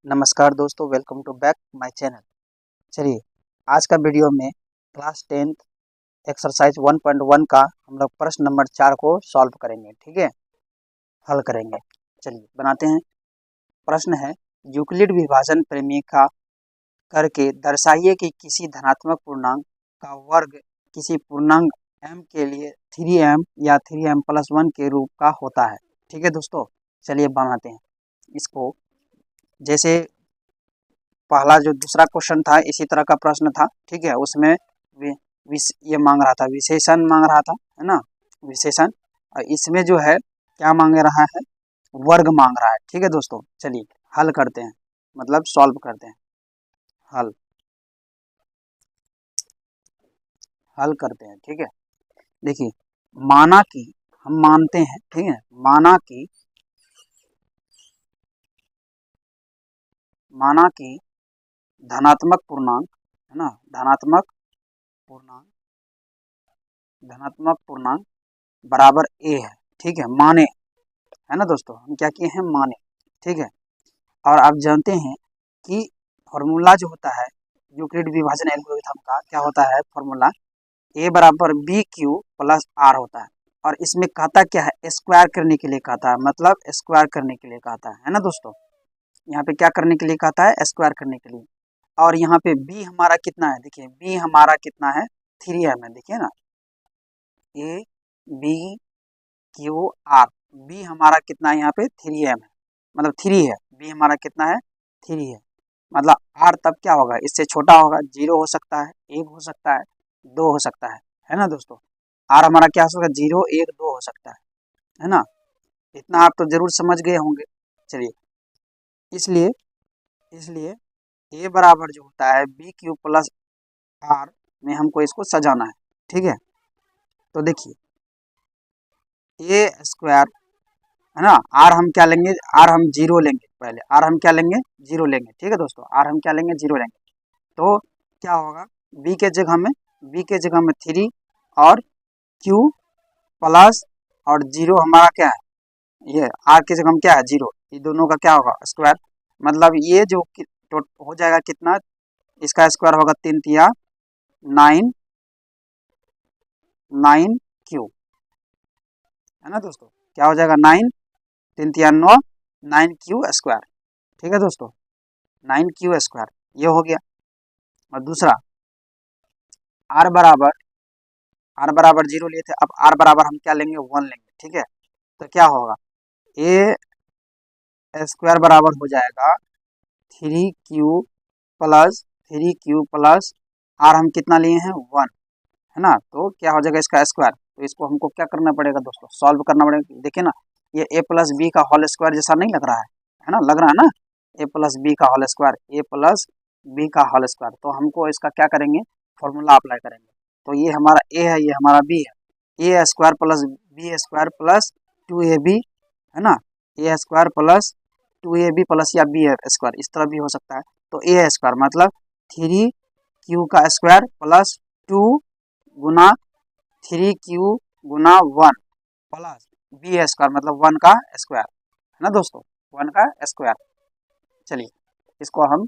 नमस्कार दोस्तों, welcome to back my channel. चलिए, आज का वीडियो में क्लास 10th एक्सरसाइज 1.1 का हम लोग प्रश्न नंबर 4 को सॉल्व करेंगे। ठीक है, हल करेंगे। चलिए बनाते हैं। प्रश्न है, यूक्लिड विभाजन प्रमेय करके दर्शाइए कि किसी धनात्मक पूर्णांक का वर्ग किसी पूर्णांक m के लिए 3m या 3m+1 के रूप का होता है। ठीक है दोस्तों, चलिए बनाते हैं इसको। जैसे पहला जो दूसरा क्वेश्चन था इसी तरह का प्रश्न था। ठीक है, उसमें ये मांग रहा था, विशेषण मांग रहा था, है ना, विशेषण। और इसमें जो है क्या मांग रहा है, वर्ग मांग रहा है। ठीक है दोस्तों, चलिए हल करते हैं, मतलब सॉल्व करते हैं। हल हल करते हैं। ठीक है, देखिए, माना कि हम मानते हैं, ठीक है, माना कि धनात्मक पूर्णांक, है ना, धनात्मक पूर्णांक बराबर ए है। ठीक है, माने, है ना दोस्तों, हम क्या किए हैं, माने। ठीक है, और आप जानते हैं कि फॉर्मूला जो होता है यूक्लिड विभाजन एल्गोरिथम का, क्या होता है फॉर्मूला, ए बराबर बी क्यू प्लस आर होता है। और इसमें कहता क्या है, स्क्वायर करने के लिए कहता है, मतलब स्क्वायर करने के लिए कहता है ना दोस्तों। यहाँ पे क्या करने के लिए कहता है, स्क्वायर करने के लिए। और यहाँ पे बी हमारा कितना है, देखिए बी हमारा कितना है, 3m है, देखिए ना, A B Q R. B हमारा कितना है यहाँ पे, 3m है, मतलब 3 है। बी हमारा कितना है, 3 है। मतलब आर तब क्या होगा, इससे छोटा होगा, 0 हो सकता है, 1 हो सकता है, 2 हो सकता है ना दोस्तों। आर हमारा क्या हो सकता है, 0 1 2 हो सकता है ना। इतना आप तो जरूर समझ गए होंगे। चलिए, इसलिए इसलिए ए बराबर जो होता है बी क्यू प्लस आर में हमको इसको सजाना है। ठीक है, तो देखिए ए स्क्वायर, है ना, आर हम क्या लेंगे, आर हम 0 लेंगे, पहले आर हम क्या लेंगे, 0 लेंगे। ठीक है दोस्तों, आर हम क्या लेंगे, 0 लेंगे। तो क्या होगा, बी के जगह में 3 और क्यू प्लस और 0 हमारा क्या है, ये आर की जगह में क्या है, 0। ये दोनों का क्या होगा, स्क्वायर। मतलब ये जो तो हो जाएगा कितना, इसका स्क्वायर होगा 3 तिया 9 9 क्यू, है ना दोस्तों। क्या हो जाएगा, 9 3 तिया 9 9 क्यू स्क्वायर। ठीक है दोस्तों, 9 क्यू स्क्वायर, ये हो गया। और दूसरा आर बराबर 0 लिए थे, अब आर बराबर हम क्या लेंगे, 1 लेंगे। ठीक है, तो क्या होगा, ए स्क्वायर बराबर हो जाएगा 3 क्यू प्लस आर हम कितना लिए हैं, 1, है ना। तो क्या हो जाएगा इसका स्क्वायर। तो इसको हमको क्या करना पड़ेगा दोस्तों, सॉल्व करना पड़ेगा। देखिए ना, ये ए प्लस बी का होल स्क्वायर जैसा नहीं लग रहा है ना, लग रहा है ना, ए प्लस बी का होल स्क्वायर, ए प्लस बी का होल स्क्वायर। तो हमको इसका क्या करेंगे, फॉर्मूला अप्लाई करेंगे। तो ये हमारा ए है, ये हमारा बी है। A square plus B square plus 2ab, है ना, A square plus 2ab plus या बी स्क्वायर, इस तरह भी हो सकता है। तो ए स्क्वायर मतलब 3 क्यू का स्क्वायर प्लस 2 गुना 3 क्यू गुना 1 प्लस बी स्क्वायर मतलब 1 का स्क्वायर, है ना दोस्तों, 1 का स्क्वायर। चलिए इसको हम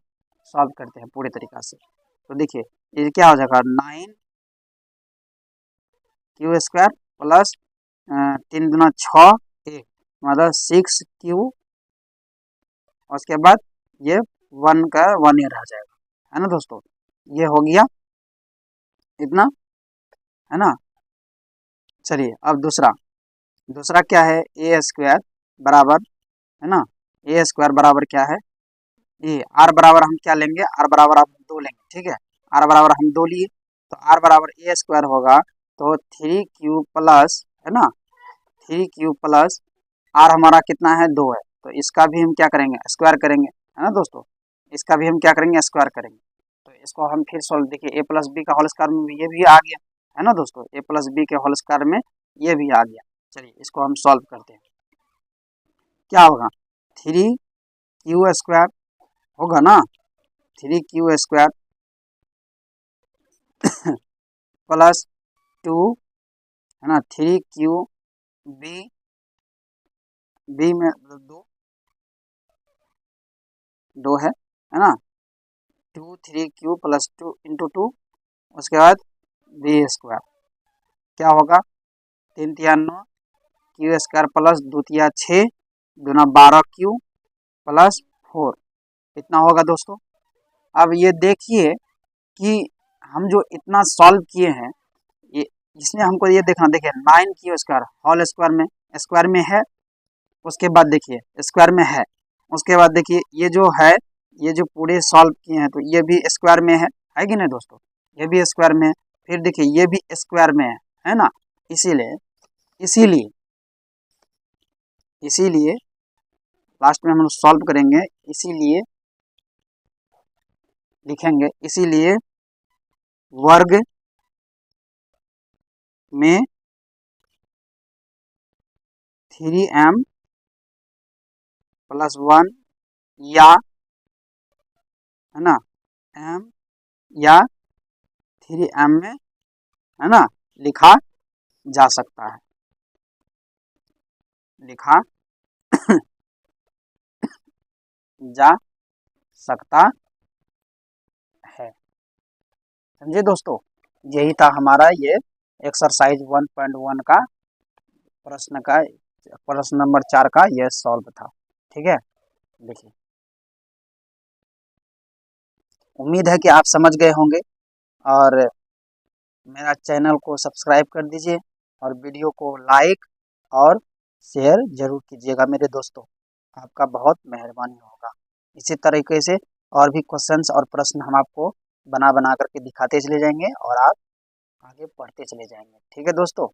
सॉल्व करते हैं पूरे तरीका से। तो देखिए ये क्या हो जाएगा, 9 क्यू स्क्वायर प्लस 3 दूना 6 1 मतलब 6 क्यू, और उसके बाद ये 1 का 1 ही रह जाएगा, है ना दोस्तों। ये हो गया इतना, है ना। चलिए अब दूसरा दूसरा क्या है, ए स्क्वायर बराबर, है ना, ए स्क्वायर बराबर क्या है, ये आर बराबर हम क्या लेंगे, आर बराबर आप 2 लेंगे। ठीक है, आर बराबर हम 2 लिए, तो आर बराबर ए स्क्वायर होगा, तो 3 क्यू प्लस, है ना, 3 क्यू प्लस आर हमारा कितना है, 2 है। तो इसका भी हम क्या करेंगे, स्क्वायर करेंगे, है ना दोस्तों। इसका भी हम क्या करेंगे, स्क्वायर करेंगे। तो इसको हम फिर सोल्व, देखिए ए प्लस बी का होल स्क्वायर में ये भी आ गया, है ना दोस्तों, ए प्लस बी के होल स्क्वायर में ये भी आ गया। चलिए इसको हम सॉल्व करते हैं। क्या होगा, 3 क्यू स्क्वायर होगा ना, 3 क्यू स्क्वायर प्लस 2, है ना, 3 क्यू बी, बी में 2 2 है ना, 2 3 प्लस 2 इंटू 2, उसके बाद बी स्क्वायर क्या होगा, 3 तिया 9 क्यू स्क्वायर प्लस 2 तिया 6 दूना 12 क्यू प्लस 4 इतना होगा दोस्तों। अब ये देखिए कि हम जो इतना सॉल्व किए हैं, ये इसमें हमको ये देखना, देखिए 9 क्यू स्क्वायर होल स्क्वायर में है, उसके बाद देखिए स्क्वायर में है, उसके बाद देखिए ये जो है, ये जो पूरे सॉल्व किए हैं तो ये भी स्क्वायर में है कि नहीं दोस्तों, ये भी स्क्वायर में है, फिर देखिए ये भी स्क्वायर में है ना, इसीलिए इसीलिए इसीलिए लास्ट में हम लोग सॉल्व करेंगे, इसीलिए लिखेंगे, इसीलिए वर्ग में 3m प्लस 1 या है ना m या 3m में है ना लिखा जा सकता है, लिखा जा सकता है। समझे दोस्तों, यही था हमारा ये एक्सरसाइज 1.1 का प्रश्न नंबर 4 का ये सॉल्व था। ठीक है, देखिए उम्मीद है कि आप समझ गए होंगे, और मेरा चैनल को सब्सक्राइब कर दीजिए और वीडियो को लाइक और शेयर जरूर कीजिएगा मेरे दोस्तों, आपका बहुत मेहरबानी होगा। इसी तरीके से और भी क्वेश्चंस और प्रश्न हम आपको बना करके दिखाते चले जाएंगे और आप आगे पढ़ते चले जाएंगे। ठीक है दोस्तों।